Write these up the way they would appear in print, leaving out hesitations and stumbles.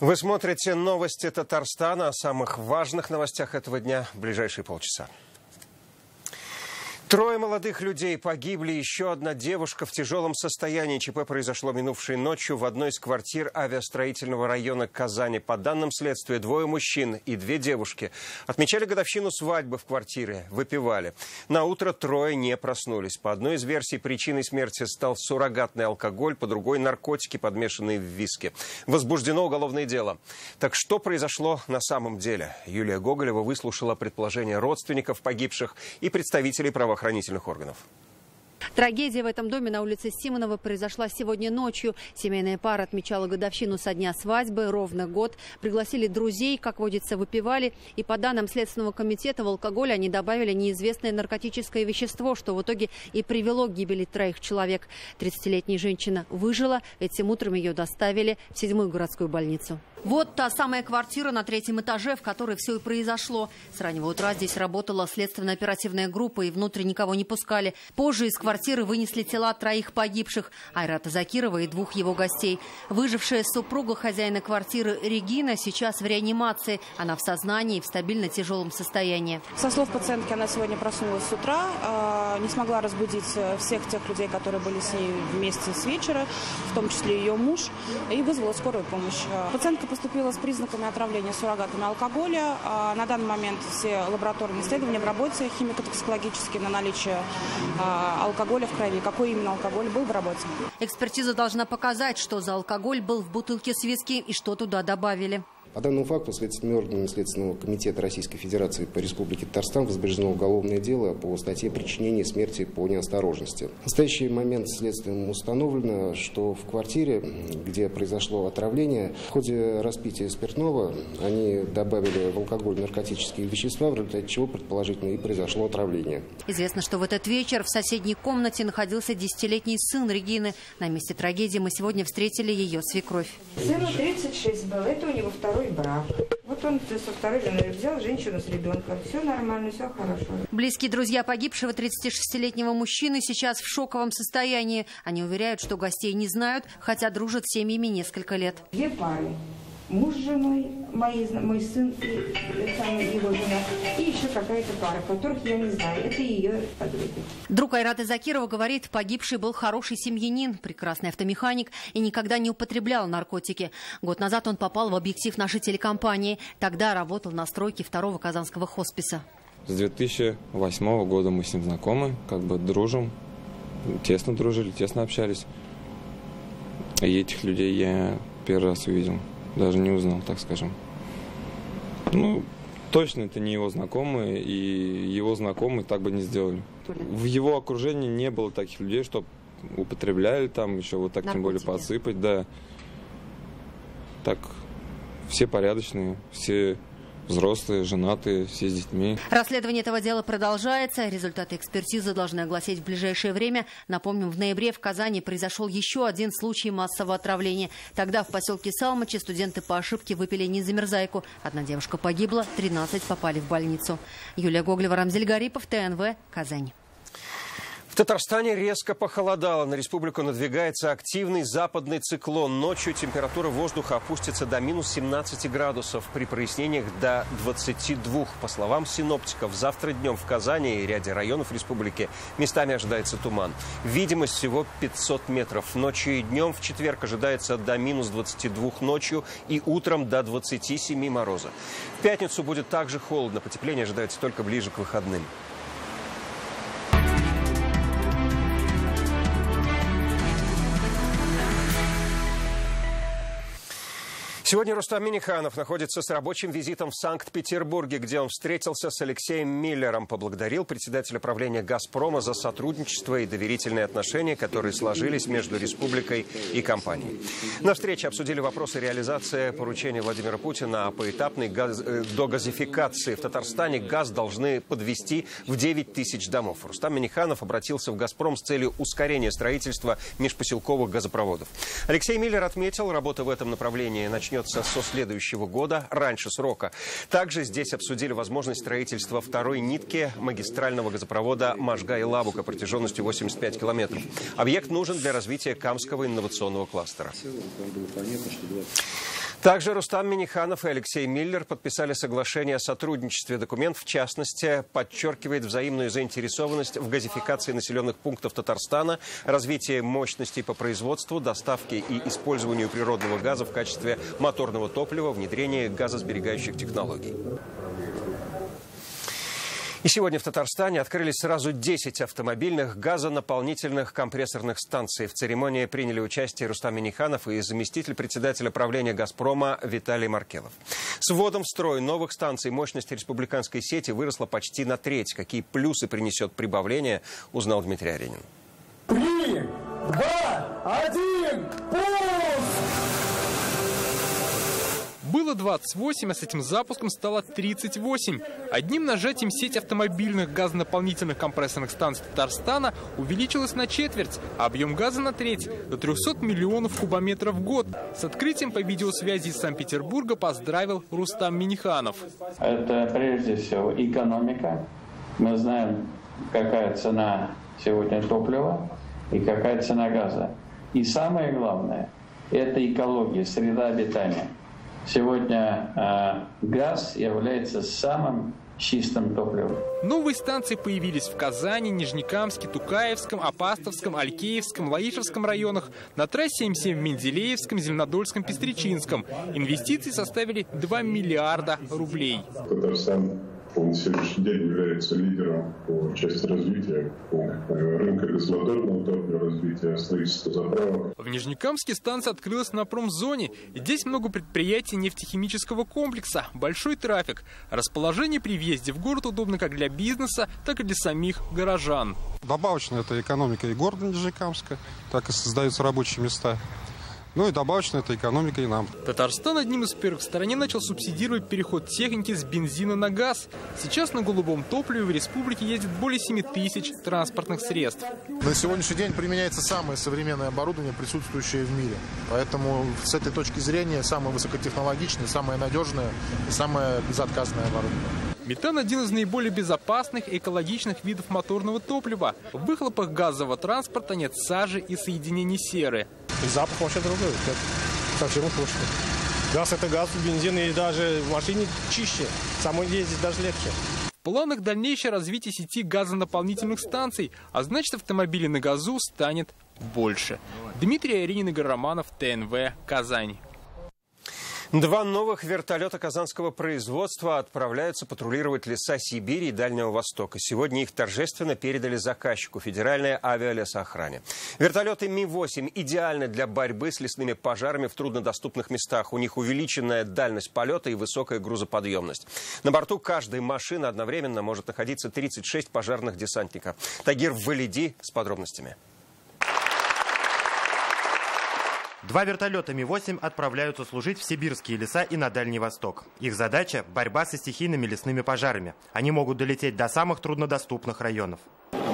Вы смотрите новости Татарстана. О самых важных новостях этого дня в ближайшие полчаса. Трое молодых людей погибли, еще одна девушка в тяжелом состоянии. ЧП произошло минувшей ночью в одной из квартир авиастроительного района Казани. По данным следствия, двое мужчин и две девушки отмечали годовщину свадьбы в квартире, выпивали. На утро трое не проснулись. По одной из версий, причиной смерти стал суррогатный алкоголь, по другой – наркотики, подмешанные в виски. Возбуждено уголовное дело. Так что произошло на самом деле? Юлия Гоголева выслушала предположения родственников погибших и представителей правоохранительных органов. Трагедия в этом доме на улице Симонова произошла сегодня ночью. Семейная пара отмечала годовщину со дня свадьбы, ровно год. Пригласили друзей, как водится, выпивали. И по данным Следственного комитета, в алкоголь они добавили неизвестное наркотическое вещество, что в итоге и привело к гибели троих человек. 30-летняя женщина выжила. Этим утром ее доставили в 7-ю городскую больницу. Вот та самая квартира на 3-м этаже, в которой все и произошло. С раннего утра здесь работала следственно-оперативная группа, и внутрь никого не пускали. Позже из квартиры вынесли тела троих погибших – Айрата Закирова и двух его гостей. Выжившая супруга хозяина квартиры Регина сейчас в реанимации. Она в сознании и в стабильно тяжелом состоянии. Со слов пациентки, она сегодня проснулась с утра, не смогла разбудить всех тех людей, которые были с ней вместе с вечера, в том числе ее муж, и вызвала скорую помощь. Пациентка поступила с признаками отравления суррогатами алкоголя. На данный момент все лабораторные исследования в работе, химико-токсикологические, на наличие алкоголя в крови. Какой именно алкоголь был в работе? Экспертиза должна показать, что за алкоголь был в бутылке с виски и что туда добавили. По данному факту следственными органами Следственного комитета Российской Федерации по Республике Татарстан возбуждено уголовное дело по статье «Причинение смерти по неосторожности». В настоящий момент следствием установлено, что в квартире, где произошло отравление, в ходе распития спиртного они добавили в алкоголь наркотические вещества, в результате чего предположительно и произошло отравление. Известно, что в этот вечер в соседней комнате находился 10-летний сын Регины. На месте трагедии мы сегодня встретили ее свекровь. Сыну 36 было, это у него второй брак. Вот он со второй женой взял женщину с ребенком. Все нормально, все хорошо. Близкие друзья погибшего 36-летнего мужчины сейчас в шоковом состоянии. Они уверяют, что гостей не знают, хотя дружат с семьями несколько лет. Две пары. Муж с женой, мой сын и его жена, и еще какая-то пара, которых я не знаю. Это ее подруги. Друг Айрата Закирова говорит, погибший был хороший семьянин, прекрасный автомеханик и никогда не употреблял наркотики. Год назад он попал в объектив нашей телекомпании. Тогда работал на стройке 2-го казанского хосписа. С 2008 года мы с ним знакомы, как бы дружим, тесно дружили, тесно общались. И этих людей я первый раз увидел. Даже не узнал, так скажем. Ну, точно это не его знакомые, и его знакомые так бы не сделали. В его окружении не было таких людей, что употребляли там, еще вот так, наркотики. Тем более подсыпать, да. Так, все порядочные, все взрослые, женатые, все с детьми. Расследование этого дела продолжается. Результаты экспертизы должны огласить в ближайшее время. Напомним, в ноябре в Казани произошел еще один случай массового отравления. Тогда в поселке Салмачи студенты по ошибке выпили незамерзайку. Одна девушка погибла, 13 попали в больницу. Юлия Гоголева, Рамзель Гарипов, ТНВ, Казань. В Татарстане резко похолодало. На республику надвигается активный западный циклон. Ночью температура воздуха опустится до минус 17 градусов. При прояснениях до 22. По словам синоптиков, завтра днем в Казани и ряде районов республики местами ожидается туман. Видимость всего 500 метров. Ночью и днем в четверг ожидается до минус 22 ночью и утром до 27 мороза. В пятницу будет также холодно. Потепление ожидается только ближе к выходным. Сегодня Рустам Минниханов находится с рабочим визитом в Санкт-Петербурге, где он встретился с Алексеем Миллером, поблагодарил председателя правления «Газпрома» за сотрудничество и доверительные отношения, которые сложились между республикой и компанией. На встрече обсудили вопросы реализации поручения Владимира Путина о поэтапной догазификации. В Татарстане газ должны подвести в 9 тысяч домов. Рустам Минниханов обратился в «Газпром» с целью ускорения строительства межпоселковых газопроводов. Алексей Миллер отметил, работа в этом направлении начнется со следующего года, раньше срока. Также здесь обсудили возможность строительства второй нитки магистрального газопровода Можга-Елабуга протяженностью 85 километров. Объект нужен для развития Камского инновационного кластера. Также Рустам Минниханов и Алексей Миллер подписали соглашение о сотрудничестве. Документ, в частности, подчеркивает взаимную заинтересованность в газификации населенных пунктов Татарстана, развитии мощностей по производству, доставке и использованию природного газа в качестве моторного топлива, внедрении газосберегающих технологий. И сегодня в Татарстане открылись сразу 10 автомобильных газонаполнительных компрессорных станций. В церемонии приняли участие Рустам Минниханов и заместитель председателя правления «Газпрома» Виталий Маркелов. С вводом в строй новых станций мощность республиканской сети выросла почти на треть. Какие плюсы принесет прибавление, узнал Дмитрий Аренин. 3, 2, 1, пуск! Было 28, а с этим запуском стало 38. Одним нажатием сеть автомобильных газонаполнительных компрессорных станций Татарстана увеличилась на четверть, а объем газа на треть – до 300 миллионов кубометров в год. С открытием по видеосвязи из Санкт-Петербурга поздравил Рустам Минниханов. Это прежде всего экономика. Мы знаем, какая цена сегодня топлива и какая цена газа. И самое главное – это экология, среда обитания. Сегодня газ является самым чистым топливом. Новые станции появились в Казани, Нижнекамске, Тукаевском, Апастовском, Алькеевском, Лаишевском районах, на трассе М7 в Менделеевском, Зеленодольском, Пестричинском. Инвестиции составили 2 миллиарда рублей. Татарстан на сегодняшний день является лидером по части развития рынка газомоторного топлива, развития строительства заправок. В Нижнекамске станция открылась на промзоне. Здесь много предприятий нефтехимического комплекса, большой трафик. Расположение при въезде в город удобно как для бизнеса, так и для самих горожан. Добавочно это экономика и города Нижнекамска, так и создаются рабочие места. Ну и добавочно это экономика и нам. Татарстан одним из первых в стране начал субсидировать переход техники с бензина на газ. Сейчас на голубом топливе в республике ездит более 7 тысяч транспортных средств. На сегодняшний день применяется самое современное оборудование, присутствующее в мире. Поэтому с этой точки зрения самое высокотехнологичное, самое надежное и самое безотказное оборудование. Метан – один из наиболее безопасных и экологичных видов моторного топлива. В выхлопах газового транспорта нет сажи и соединений серы. И запах вообще другой, совсем точно. Газ – это газ, бензин, и даже в машине чище, самой ездить даже легче. В планах дальнейшее развитие сети газонаполнительных станций, а значит, автомобилей на газу станет больше. Дмитрий Аренин, Игорь Романов, ТНВ, Казань. 2 новых вертолета казанского производства отправляются патрулировать леса Сибири и Дальнего Востока. Сегодня их торжественно передали заказчику – Федеральной авиалесоохране. Вертолеты Ми-8 идеальны для борьбы с лесными пожарами в труднодоступных местах. У них увеличенная дальность полета и высокая грузоподъемность. На борту каждой машины одновременно может находиться 36 пожарных десантников. Тагир Валиди с подробностями. 2 вертолета Ми-8 отправляются служить в сибирские леса и на Дальний Восток. Их задача – борьба со стихийными лесными пожарами. Они могут долететь до самых труднодоступных районов.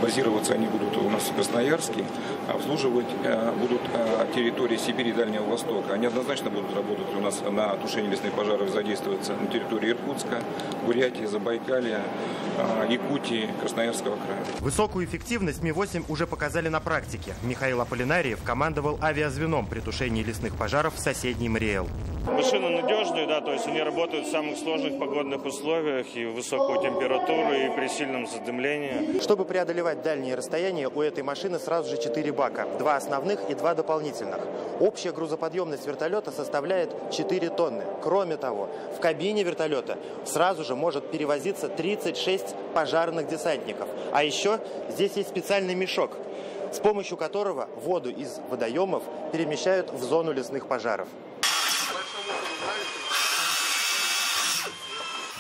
Базироваться они будут у нас в Красноярске, обслуживать будут территории Сибири и Дальнего Востока. Они однозначно будут работать у нас на тушении лесных пожаров, задействоваться на территории Иркутска, Бурятии, Забайкалья, Якутии, Красноярского края. Высокую эффективность Ми-8 уже показали на практике. Михаил Аполлинариев командовал авиазвеном при тушении лесных пожаров в соседней Мариэл. Машины надежные, да, то есть они работают в самых сложных погодных условиях, и высокую температуру, и при сильном задымлении. Чтобы преодолевать дальние расстояния, у этой машины сразу же 4 бака, 2 основных и 2 дополнительных. Общая грузоподъемность вертолета составляет 4 тонны. Кроме того, в кабине вертолета сразу же может перевозиться 36 пожарных десантников. А еще здесь есть специальный мешок, с помощью которого воду из водоемов перемещают в зону лесных пожаров.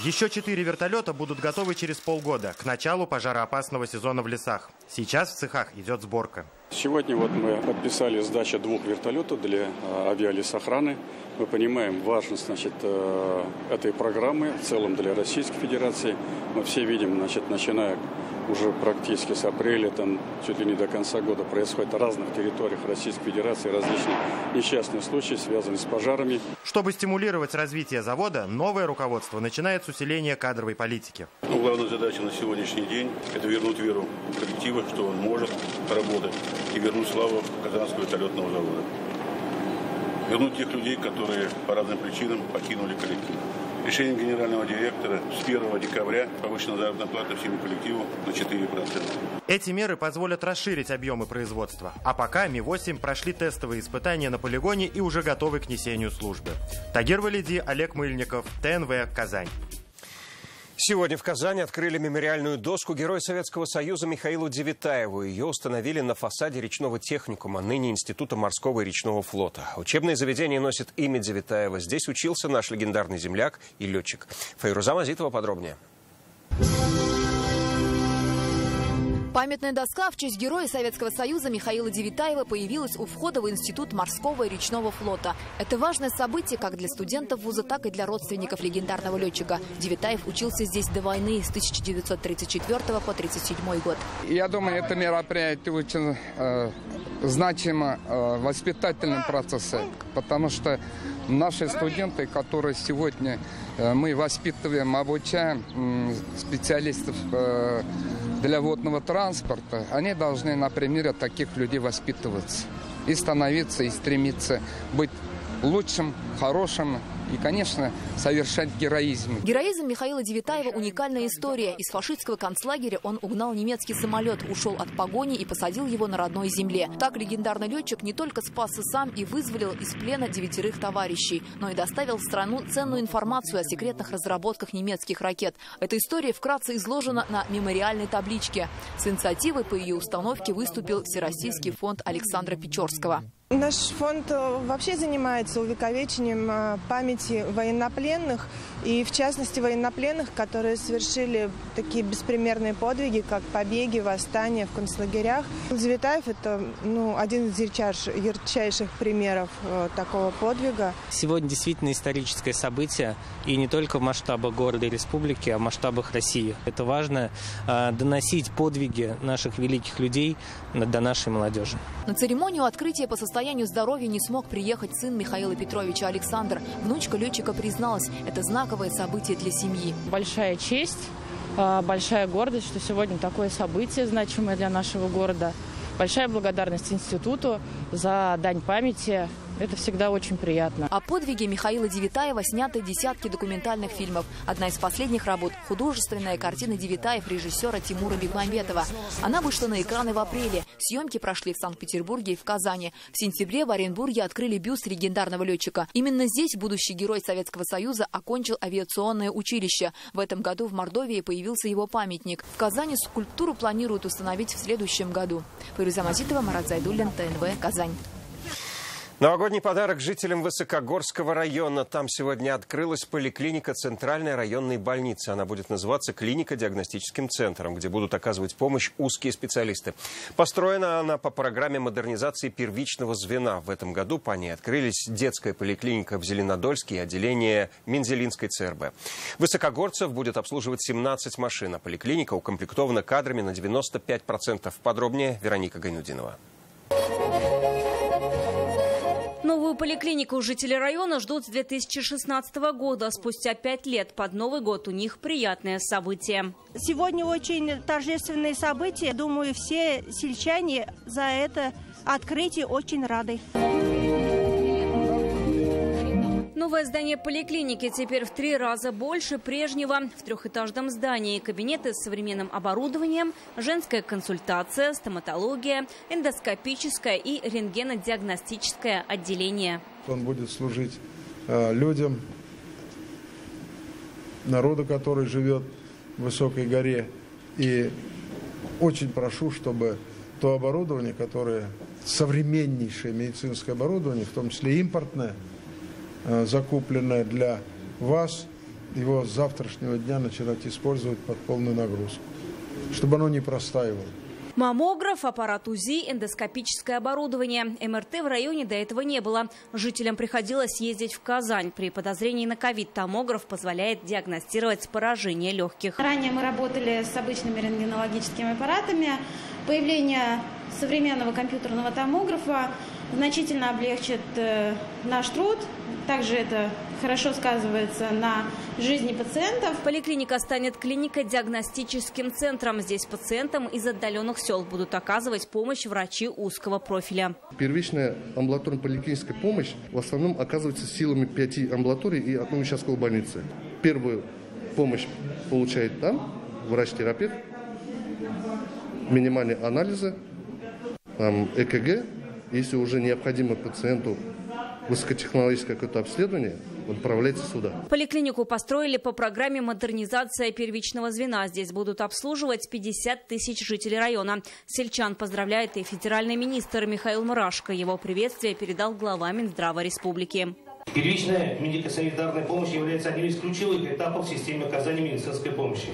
Еще 4 вертолета будут готовы через полгода, к началу пожароопасного сезона в лесах. Сейчас в цехах идет сборка. Сегодня мы подписали сдачу 2 вертолетов для авиалесохраны. Мы понимаем важность этой программы в целом для Российской Федерации. Мы все видим, начиная уже практически с апреля, чуть ли не до конца года происходят на разных территориях Российской Федерации различные несчастные случаи, связанные с пожарами. Чтобы стимулировать развитие завода, новое руководство начинает с усиления кадровой политики. Главная задача на сегодняшний день – это вернуть веру коллектива, что он может работать, и вернуть славу Казанского вертолетного завода. вернуть тех людей, которые по разным причинам покинули коллектив. Решение генерального директора с 1 декабря повышена заработная плата всему коллективу на 4%. Эти меры позволят расширить объемы производства. А пока Ми-8 прошли тестовые испытания на полигоне и уже готовы к несению службы. Тагир Валиди, Олег Мыльников, ТНВ, Казань. Сегодня в Казани открыли мемориальную доску Героя Советского Союза Михаилу Девитаеву. Ее установили на фасаде речного техникума, ныне Института морского и речного флота. Учебное заведение носит имя Девитаева. Здесь учился наш легендарный земляк и летчик. Файруза Мазитова подробнее. Памятная доска в честь Героя Советского Союза Михаила Девитаева появилась у входа в Институт морского и речного флота. Это важное событие как для студентов вуза, так и для родственников легендарного летчика. Девитаев учился здесь до войны с 1934 по 1937 год. Я думаю, это мероприятие очень значимо в воспитательном процессе, потому что наши студенты, которые сегодня мы воспитываем, обучаем специалистов для водного транспорта, они должны на примере таких людей воспитываться и становиться, и стремиться быть лучшим, хорошим и, конечно, совершать героизм. Героизм Михаила Девитаева – уникальная история. Из фашистского концлагеря он угнал немецкий самолет, ушел от погони и посадил его на родной земле. Так легендарный летчик не только спасся сам и вызволил из плена 9 товарищей, но и доставил в страну ценную информацию о секретных разработках немецких ракет. Эта история вкратце изложена на мемориальной табличке. С инициативой по ее установке выступил Всероссийский фонд Александра Печорского. Наш фонд вообще занимается увековечением памяти военнопленных, и в частности военнопленных, которые совершили такие беспримерные подвиги, как побеги, восстания в концлагерях. Девитаев – это один из ярчайших примеров такого подвига. Сегодня действительно историческое событие, и не только в масштабах города и республики, а в масштабах России. Это важно доносить подвиги наших великих людей до нашей молодежи. На церемонию открытия по состоянию здоровья не смог приехать сын Михаила Петровича Александр. Внучка летчика призналась, это знаковое событие для семьи. Большая честь, большая гордость, что сегодня такое событие значимое для нашего города. Большая благодарность институту за дань памяти. Это всегда очень приятно. О подвиге Михаила Девитаева сняты десятки документальных фильмов. Одна из последних работ – художественная картина «Девитаев» режиссера Тимура Бекмамбетова. Она вышла на экраны в апреле. Съемки прошли в Санкт-Петербурге и в Казани. В сентябре в Оренбурге открыли бюст легендарного летчика. Именно здесь будущий герой Советского Союза окончил авиационное училище. В этом году в Мордовии появился его памятник. В Казани скульптуру планируют установить в следующем году. Файруза Мазитова, Марат Зайдуллин, ТНВ, Казань. Новогодний подарок жителям Высокогорского района. Там сегодня открылась поликлиника Центральной районной больницы. Она будет называться клинико-диагностическим центром, где будут оказывать помощь узкие специалисты. Построена она по программе модернизации первичного звена. В этом году по ней открылись детская поликлиника в Зеленодольске и отделение Мензелинской ЦРБ. Высокогорцев будет обслуживать 17 машин, а поликлиника укомплектована кадрами на 95%. Подробнее Вероника Гайнудинова. Новую поликлинику жители района ждут с 2016 года. Спустя 5 лет под Новый год у них приятное событие. Сегодня очень торжественное событие. Думаю, все сельчане за это открытие очень рады. Новое здание поликлиники теперь в 3 раза больше прежнего. В 3-этажном здании кабинеты с современным оборудованием, женская консультация, стоматология, эндоскопическое и рентгенодиагностическое отделение. Он будет служить людям, народу, который живет в высокой горе. И очень прошу, чтобы то оборудование, которое современнейшее медицинское оборудование, в том числе импортное, закупленное для вас, его с завтрашнего дня начинать использовать под полную нагрузку, чтобы оно не простаивало. Маммограф, аппарат УЗИ, эндоскопическое оборудование. МРТ в районе до этого не было. Жителям приходилось ездить в Казань. При подозрении на ковид томограф позволяет диагностировать поражение легких. Ранее мы работали с обычными рентгенологическими аппаратами. Появление современного компьютерного томографа значительно облегчит наш труд. Также это хорошо сказывается на жизни пациентов. Поликлиника станет клинико-диагностическим центром. Здесь пациентам из отдаленных сел будут оказывать помощь врачи узкого профиля. Первичная амбулаторно-поликлиническая помощь в основном оказывается силами 5 амбулаторий и одной участковой больницы. Первую помощь получает там врач-терапевт, минимальные анализы, ЭКГ. Если уже необходимо пациенту высокотехнологическое какое-то обследование, он отправляется сюда. Поликлинику построили по программе «Модернизация первичного звена». Здесь будут обслуживать 50 тысяч жителей района. Сельчан поздравляет и федеральный министр Михаил Мурашко. Его приветствие передал глава Минздрава республики. Первичная медико-санитарная помощь является одним из ключевых этапов в системе оказания медицинской помощи.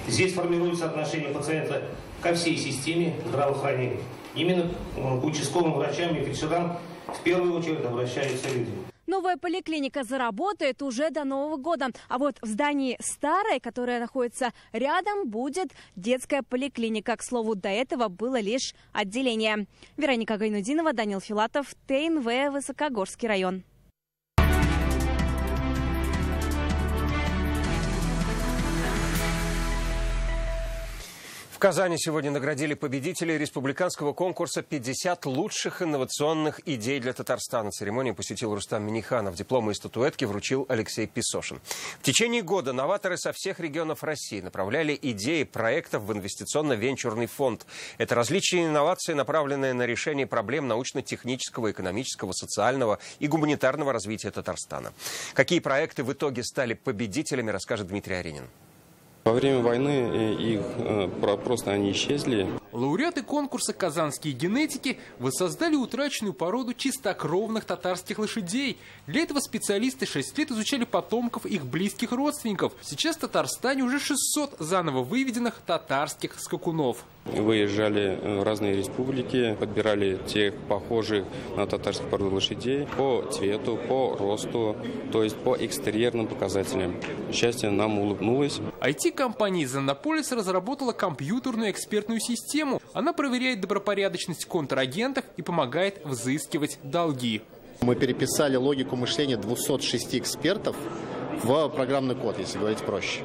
Здесь формируется отношение пациента ко всей системе здравоохранения. Именно к участковым врачам и фельдшерам в первую очередь обращаются люди. Новая поликлиника заработает уже до Нового года. А вот в здании старой, которое находится рядом, будет детская поликлиника. К слову, до этого было лишь отделение. Вероника Гайнудинова, Данил Филатов, ТНВ, Высокогорский район. В Казани сегодня наградили победителей республиканского конкурса «50 лучших инновационных идей для Татарстана». Церемонию посетил Рустам Миниханов. Дипломы и статуэтки вручил Алексей Песошин. В течение года новаторы со всех регионов России направляли идеи проектов в инвестиционно-венчурный фонд. Это различные инновации, направленные на решение проблем научно-технического, экономического, социального и гуманитарного развития Татарстана. Какие проекты в итоге стали победителями, расскажет Дмитрий Аринин. Во время войны их просто они исчезли. Лауреаты конкурса «Казанские генетики» воссоздали утраченную породу чистокровных татарских лошадей. Для этого специалисты 6 лет изучали потомков их близких родственников. Сейчас в Татарстане уже 600 заново выведенных татарских скакунов. Выезжали в разные республики, подбирали тех похожих на татарских породу лошадей по цвету, по росту, то есть по экстерьерным показателям. Счастье нам улыбнулось. IT-компания из Иннополиса разработала компьютерную экспертную систему. Она проверяет добропорядочность контрагентов и помогает взыскивать долги. Мы переписали логику мышления 206 экспертов в программный код, если говорить проще.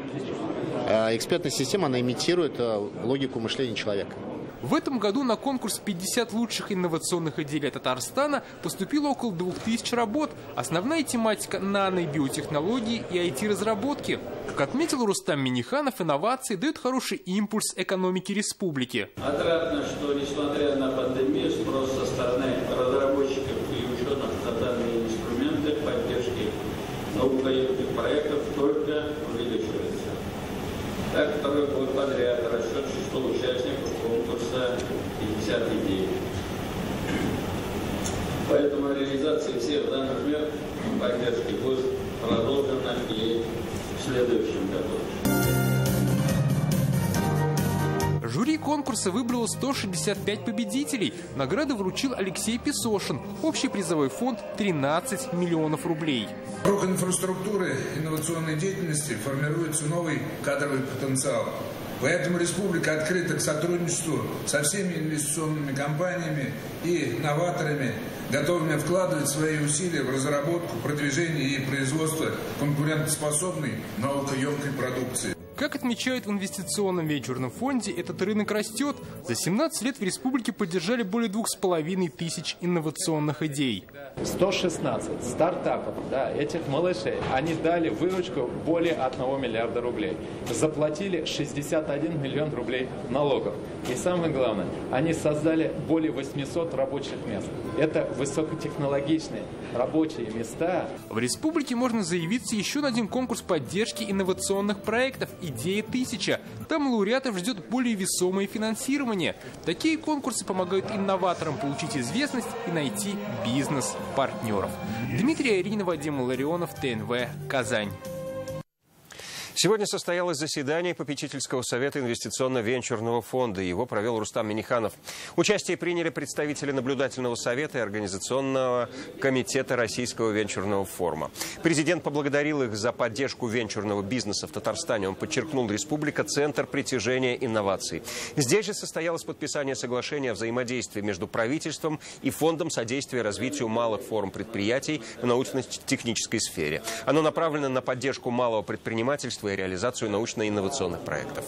Экспертная система, она имитирует логику мышления человека. В этом году на конкурс 50 лучших инновационных идей для Татарстана поступило около 2000 работ. Основная тематика – нано- и биотехнологии и IT-разработки. Как отметил Рустам Миниханов, инновации дают хороший импульс экономике республики. Отрадно, что несмотря на пандемию, спрос со стороны разработчиков и ученых на данные инструменты поддержки наукоемких проектов только увеличивается. Так, второй год подряд растет число участников конкурса 50 идей. Поэтому реализация всех данных мер поддержки будет продолжена и в следующем году. Жюри конкурса выбрало 165 победителей. Награды вручил Алексей Песошин. Общий призовой фонд – 13 миллионов рублей. Вокруг инфраструктуры инновационной деятельности формируется новый кадровый потенциал. Поэтому республика открыта к сотрудничеству со всеми инвестиционными компаниями и новаторами, готовыми вкладывать свои усилия в разработку, продвижение и производство конкурентоспособной наукоемкой продукции. Как отмечают в инвестиционном венчурном фонде, этот рынок растет. За 17 лет в республике поддержали более 2500 инновационных идей. 116 стартапов, этих малышей, они дали выручку более 1 миллиарда рублей. Заплатили 61 миллион рублей налогов. И самое главное, они создали более 800 рабочих мест. Это высокотехнологичные рабочие места. В республике можно заявиться еще на один конкурс поддержки инновационных проектов «Идея 1000». Там лауреатов ждет более весомое финансирование. Такие конкурсы помогают инноваторам получить известность и найти бизнес-партнеров. Дмитрий Аринин, Вадим Ларионов, ТНВ, Казань. Сегодня состоялось заседание попечительского совета инвестиционно-венчурного фонда. Его провел Рустам Минниханов. Участие приняли представители наблюдательного совета и организационного комитета Российского венчурного форума. Президент поблагодарил их за поддержку венчурного бизнеса в Татарстане. Он подчеркнул, республика – центр притяжения инноваций. Здесь же состоялось подписание соглашения о взаимодействии между правительством и Фондом содействия развитию малых форм предприятий в научно-технической сфере. Оно направлено на поддержку малого предпринимательства и реализацию научно-инновационных проектов.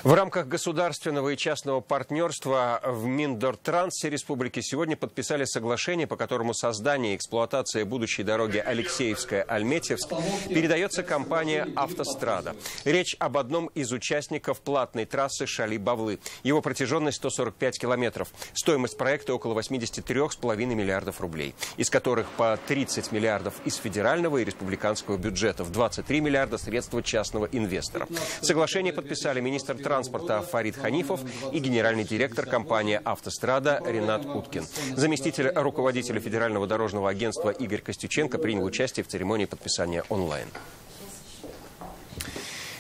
В рамках государственного и частного партнерства в Миндортрансе Республики сегодня подписали соглашение, по которому создание и эксплуатация будущей дороги Алексеевская-Альметьевск передается компании «Автострада». Речь об одном из участников платной трассы Шали-Бавлы. Его протяженность 145 километров. Стоимость проекта около 83,5 миллиардов рублей, из которых по 30 миллиардов из федерального и республиканского бюджетов, 23 миллиарда средства частного инвестора. Соглашение подписали министр транспорта Фарид Ханифов и генеральный директор компании «Автострада» Ренат Уткин. Заместитель руководителя Федерального дорожного агентства Игорь Костюченко принял участие в церемонии подписания онлайн.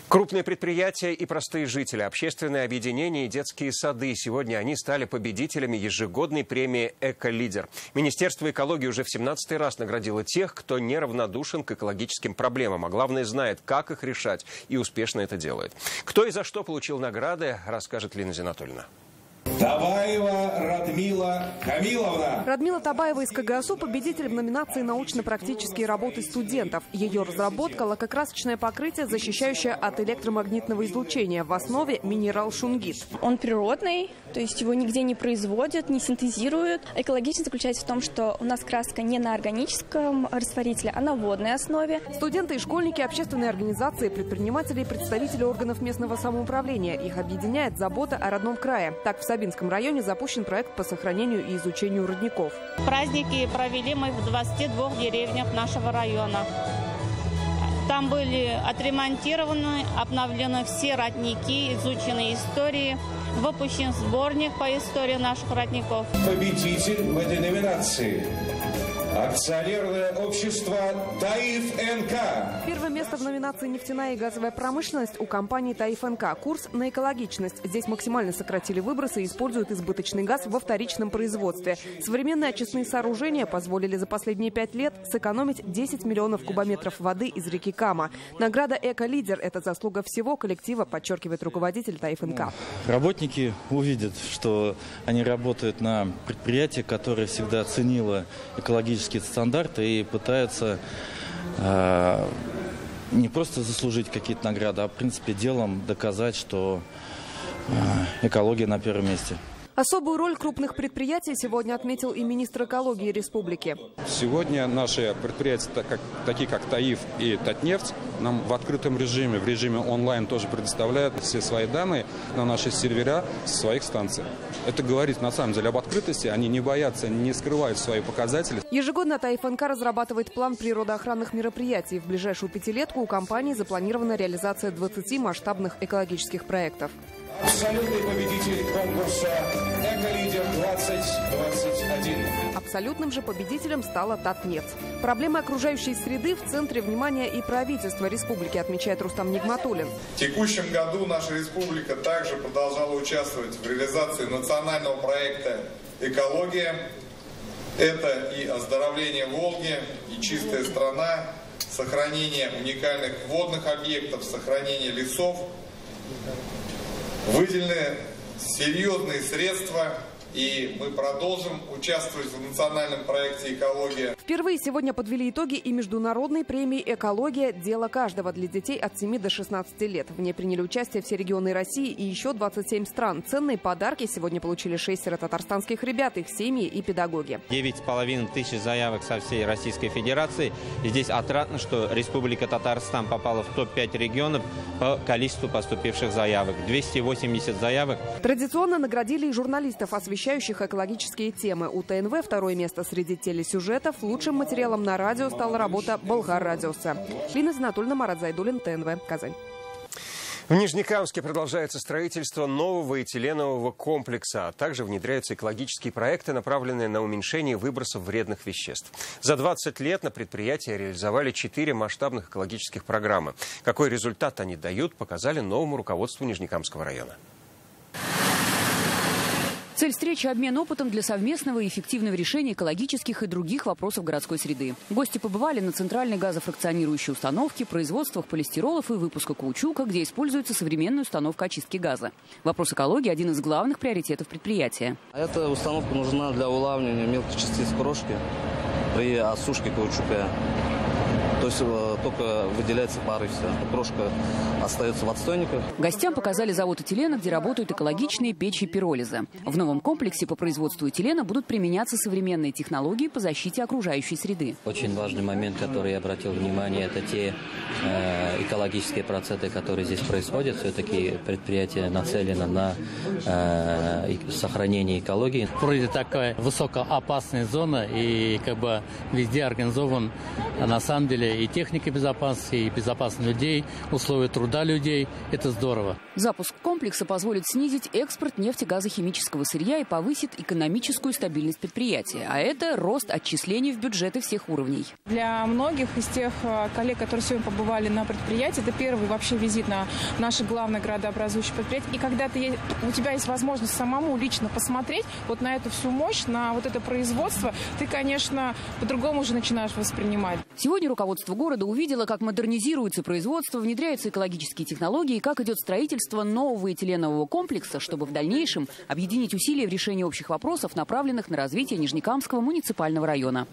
Крупные предприятия и простые жители, общественные объединения и детские сады. Сегодня они стали победителями ежегодной премии «Эко-лидер». Министерство экологии уже в 17-й раз наградило тех, кто неравнодушен к экологическим проблемам, а главное, знает, как их решать, и успешно это делает. Кто и за что получил награды, расскажет Лина Зинатульна. Табаева Радмила Камиловна. Радмила Табаева из КГСУ – победитель в номинации «Научно-практические работы студентов». Ее разработка – лакокрасочное покрытие, защищающее от электромагнитного излучения. В основе минерал шунгит. Он природный, то есть его нигде не производят, не синтезируют. Экологичность заключается в том, что у нас краска не на органическом растворителе, а на водной основе. Студенты и школьники, общественные организации, предприниматели и представители органов местного самоуправления. Их объединяет забота о родном крае. Так, в Сабинском районе запущен проект по сохранению и изучению родников. Праздники провели мы в 22 деревнях нашего района. Там были отремонтированы, обновлены все родники, изучены истории, выпущен сборник по истории наших родников. Победитель в этой номинации – акционерное общество «Таиф НК». Первое место в номинации «Нефтяная и газовая промышленность» у компании «Таиф НК». Курс на экологичность. Здесь максимально сократили выбросы и используют избыточный газ во вторичном производстве. Современные очистные сооружения позволили за последние 5 лет сэкономить 10 миллионов кубометров воды из реки Кама. Награда «Эко-лидер» – это заслуга всего коллектива, подчеркивает руководитель «Таиф НК». Работники увидят, что они работают на предприятии, которое всегда ценило экологические стандарты и пытаются не просто заслужить какие-то награды, а в принципе делом доказать, что экология на первом месте. Особую роль крупных предприятий сегодня отметил и министр экологии республики. Сегодня наши предприятия, такие как ТАИФ и Татнефть, нам в открытом режиме, в режиме онлайн тоже предоставляют все свои данные на наши сервера своих станций. Это говорит на самом деле об открытости, они не боятся, не скрывают свои показатели. Ежегодно Таиф НК разрабатывает план природоохранных мероприятий. В ближайшую пятилетку у компании запланирована реализация 20 масштабных экологических проектов. Абсолютный победитель конкурса «Эко-лидер-2021». Абсолютным же победителем стала Татнефть. Проблемы окружающей среды в центре внимания и правительства республики, отмечает Рустам Нигматуллин. В текущем году наша республика также продолжала участвовать в реализации национального проекта «Экология». Это и оздоровление Волги, и чистая страна, сохранение уникальных водных объектов, сохранение лесов. Выделены серьезные средства, и мы продолжим участвовать в национальном проекте «Экология». Впервые сегодня подвели итоги и международной премии «Экология. Дело каждого» для детей от 7 до 16 лет. В ней приняли участие все регионы России и еще 27 стран. Ценные подарки сегодня получили 6 татарстанских ребят, их семьи и педагоги. 9500 заявок со всей Российской Федерации. И здесь отрадно, что Республика Татарстан попала в топ-5 регионов по количеству поступивших заявок. 280 заявок. Традиционно наградили и журналистов, освещающих экологические темы. У ТНВ второе место среди телесюжетов. Лучшим материалом на радио стала работа «Болгар радиоса». Лина Зинатульна, Марат Зайдуллин, ТНВ, Казань. В Нижнекамске продолжается строительство нового этиленового комплекса, а также внедряются экологические проекты, направленные на уменьшение выбросов вредных веществ. За 20 лет на предприятии реализовали 4 масштабных экологических программы. Какой результат они дают, показали новому руководству Нижнекамского района. Цель встречи – обмен опытом для совместного и эффективного решения экологических и других вопросов городской среды. Гости побывали на центральной газофракционирующей установке, производствах полистиролов и выпуска каучука, где используется современная установка очистки газа. Вопрос экологии – один из главных приоритетов предприятия. Эта установка нужна для улавливания мелких частиц крошки при осушке каучука. То есть только выделяется пар и все. Крошка остается в отстойниках. Гостям показали завод этилена, где работают экологичные печи пиролиза. В новом комплексе по производству этилена будут применяться современные технологии по защите окружающей среды. Очень важный момент, который я обратил внимание, это те экологические процессы, которые здесь происходят. Все-таки предприятие нацелено на сохранение экологии. Вроде такая высокоопасная зона, и везде организован на самом деле и техника безопасности, и безопасность людей, условия труда людей. Это здорово. Запуск комплекса позволит снизить экспорт нефтегазохимического сырья и повысит экономическую стабильность предприятия. А это рост отчислений в бюджеты всех уровней. Для многих из тех коллег, которые сегодня побывали на предприятии, это первый вообще визит на наши главные градообразующие предприятия. И когда у тебя есть возможность самому лично посмотреть вот на эту всю мощь, на вот это производство, ты, конечно, по-другому уже начинаешь воспринимать. Сегодня руководство города увидело, как модернизируется производство, внедряются экологические технологии и как идет строительство нового этиленового комплекса, чтобы в дальнейшем объединить усилия в решении общих вопросов, направленных на развитие Нижнекамского муниципального района.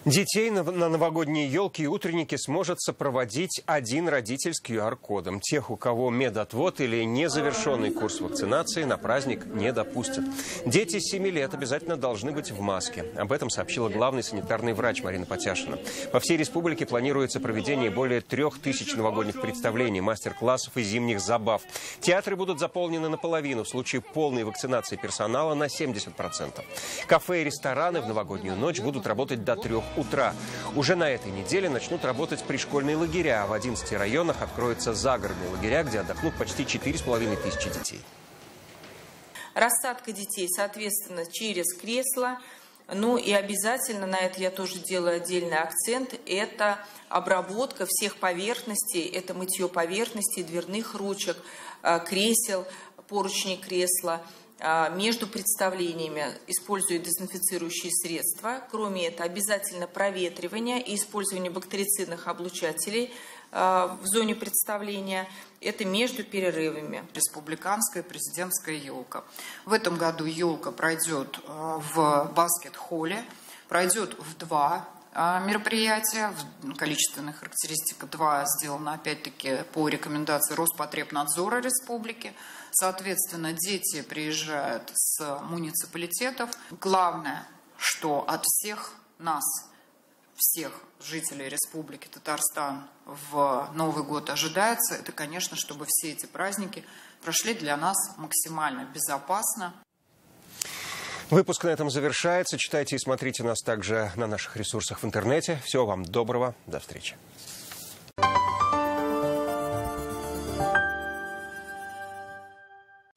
Детей на новогодние елки и утренники сможет сопроводить один родитель с QR-кодом. Тех, у кого медотвод или незавершенный курс вакцинации, на праздник не допустят. Дети с 7 лет обязательно должны быть в маске. Об этом сообщила главный санитарный врач Марина Потяшина. По всей республике планируется проведение более 3000 новогодних представлений, мастер-классов и зимних забав. Театры будут заполнены наполовину, в случае полной вакцинации персонала на 70%. Кафе и рестораны в новогоднюю ночь будут работать до 3 утра. Уже на этой неделе начнут работать пришкольные лагеря. В 11 районах откроются загородные лагеря, где отдохнут почти 4500 детей. Рассадка детей, соответственно, через кресло. Ну и обязательно, на это я тоже делаю отдельный акцент, это обработка всех поверхностей, это мытье поверхностей, дверных ручек, кресел, поручней кресла. Между представлениями используют дезинфицирующие средства. Кроме этого, обязательно проветривание и использование бактерицидных облучателей в зоне представления. Это между перерывами. Республиканская президентская елка. В этом году елка пройдет в баскет-холле, пройдет в 2 мероприятия. Количественных характеристик 2 сделано опять-таки по рекомендации Роспотребнадзора республики. Соответственно, дети приезжают с муниципалитетов. Главное, что от всех нас, всех жителей Республики Татарстан в Новый год ожидается, это, конечно, чтобы все эти праздники прошли для нас максимально безопасно. Выпуск на этом завершается. Читайте и смотрите нас также на наших ресурсах в интернете. Всего вам доброго. До встречи.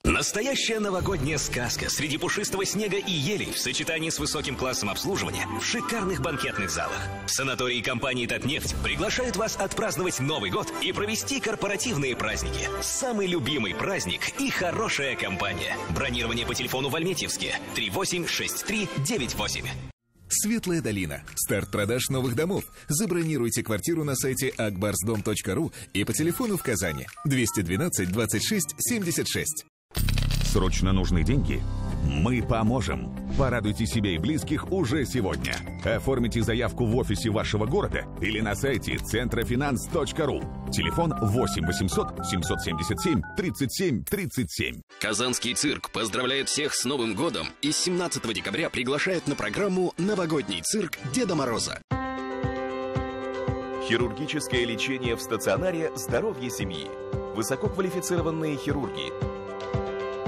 Настоящая новогодняя сказка среди пушистого снега и елей в сочетании с высоким классом обслуживания в шикарных банкетных залах. Санатории компании «Татнефть» приглашают вас отпраздновать Новый год и провести корпоративные праздники. Самый любимый праздник и хорошая компания. Бронирование по телефону в Альметьевске 386398. Светлая долина. Старт продаж новых домов. Забронируйте квартиру на сайте akbarsdom.ru и по телефону в Казани 212 26 76. Срочно нужны деньги? Мы поможем. Порадуйте себя и близких уже сегодня. Оформите заявку в офисе вашего города или на сайте centrofinance.ru. Телефон 8 800 777 37 37. Казанский цирк поздравляет всех с Новым годом и с 17 декабря приглашает на программу «Новогодний цирк Деда Мороза». Хирургическое лечение в стационаре «Здоровье семьи». Высококвалифицированные хирурги.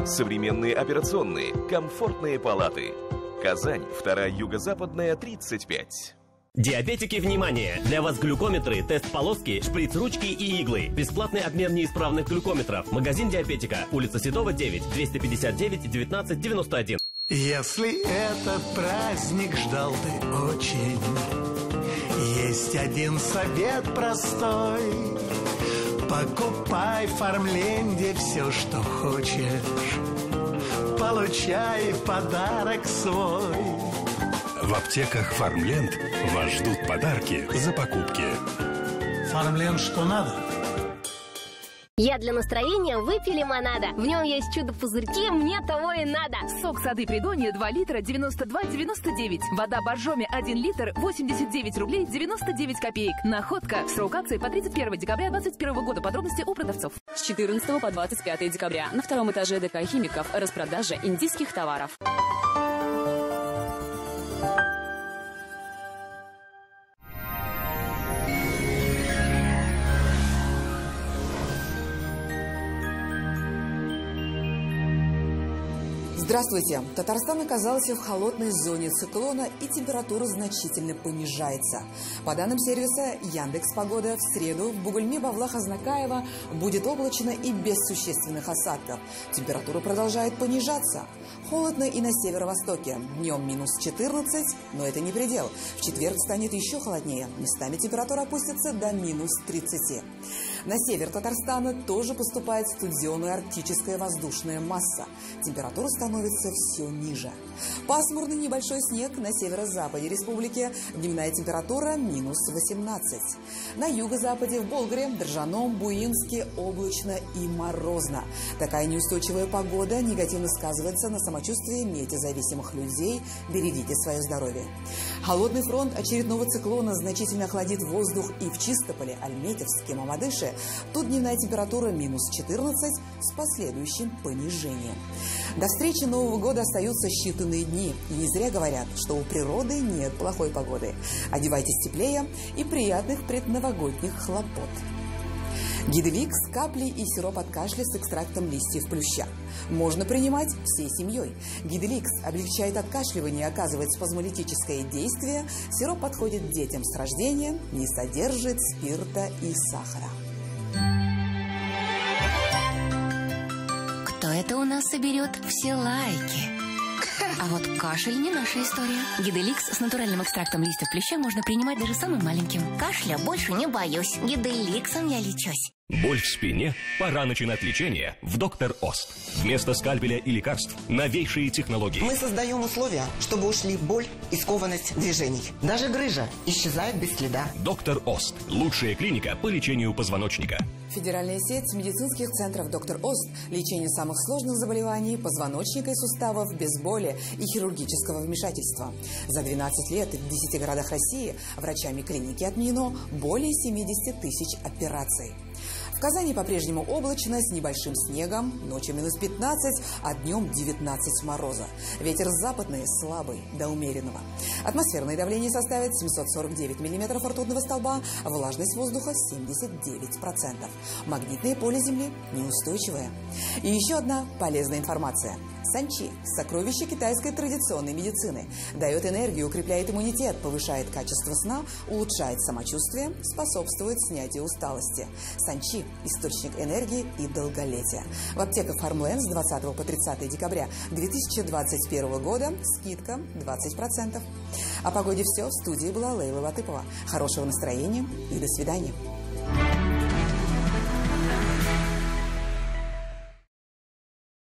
Современные операционные, комфортные палаты. Казань, 2-я юго-западная, 35. Диабетики, внимание! Для вас глюкометры, тест-полоски, шприц-ручки и иглы. Бесплатный обмен неисправных глюкометров. Магазин Диабетика. Улица Седова, 9, 259 19 91. Если этот праздник ждал ты очень, есть один совет простой. Покупай в Фармленде все, что хочешь. Получай подарок свой. В аптеках «Фармленд» вас ждут подарки за покупки. «Фармленд» что надо? Я для настроения выпью лимонада. В нем есть чудо-пузырьки, мне того и надо. Сок сады Придонья 2 литра 92,99. Вода Боржоми 1 литр 89 рублей 99 копеек. Находка. Срок акции по 31 декабря 2021 года. Подробности у продавцов. С 14 по 25 декабря на втором этаже ДК «Химиков» распродажа индийских товаров. Здравствуйте! Татарстан оказался в холодной зоне циклона, и температура значительно понижается. По данным сервиса Яндекс.Погода, в среду в Бугульме, Бавлах, Азнакаево будет облачно и без существенных осадков. Температура продолжает понижаться. Холодно и на северо-востоке. Днем минус 14, но это не предел. В четверг станет еще холоднее. Местами температура опустится до минус 30. На север Татарстана тоже поступает студеная арктическая воздушная масса. Температура становится все ниже. Пасмурный небольшой снег на северо-западе республики. Дневная температура минус 18. На юго-западе, в Болгаре, Држаном, Буинске облачно и морозно. Такая неустойчивая погода негативно сказывается на самочувствии метеозависимых людей. Берегите свое здоровье. Холодный фронт очередного циклона значительно охладит воздух и в Чистополе, Альметьевске, Мамадыше. Тут дневная температура минус 14 с последующим понижением. До встречи Нового года остаются считанные дни. И не зря говорят, что у природы нет плохой погоды. Одевайтесь теплее и приятных предновогодних хлопот. Гиделикс, капли и сироп от кашля с экстрактом листьев плюща. Можно принимать всей семьей. Гиделикс облегчает откашливание и оказывает спазмолитическое действие. Сироп подходит детям с рождения, не содержит спирта и сахара. Кто это у нас соберет все лайки? А вот кашель не наша история. Гиделикс с натуральным экстрактом листьев плюща можно принимать даже самым маленьким. Кашля больше не боюсь. Гиделиксом я лечусь. Боль в спине? Пора начинать лечение в Доктор Ост. Вместо скальпеля и лекарств новейшие технологии. Мы создаем условия, чтобы ушли боль и скованность движений. Даже грыжа исчезает без следа. Доктор Ост. Лучшая клиника по лечению позвоночника. Федеральная сеть медицинских центров «Доктор Ост». Лечение самых сложных заболеваний позвоночника и суставов без боли и хирургического вмешательства. За 12 лет в 10 городах России врачами клиники отменено более 70 тысяч операций. В Казани по-прежнему облачно, с небольшим снегом, ночью минус 15, а днем 19 мороза. Ветер западный слабый до умеренного. Атмосферное давление составит 749 миллиметров ртутного столба, влажность воздуха 79%. Магнитное поле Земли неустойчивое. И еще одна полезная информация. Санчи – сокровище китайской традиционной медицины. Дает энергию, укрепляет иммунитет, повышает качество сна, улучшает самочувствие, способствует снятию усталости. Санчи – источник энергии и долголетия. В аптеках Фармленд с 20 по 30 декабря 2021 года скидка 20%. О погоде все. В студии была Лейла Латыпова. Хорошего настроения и до свидания.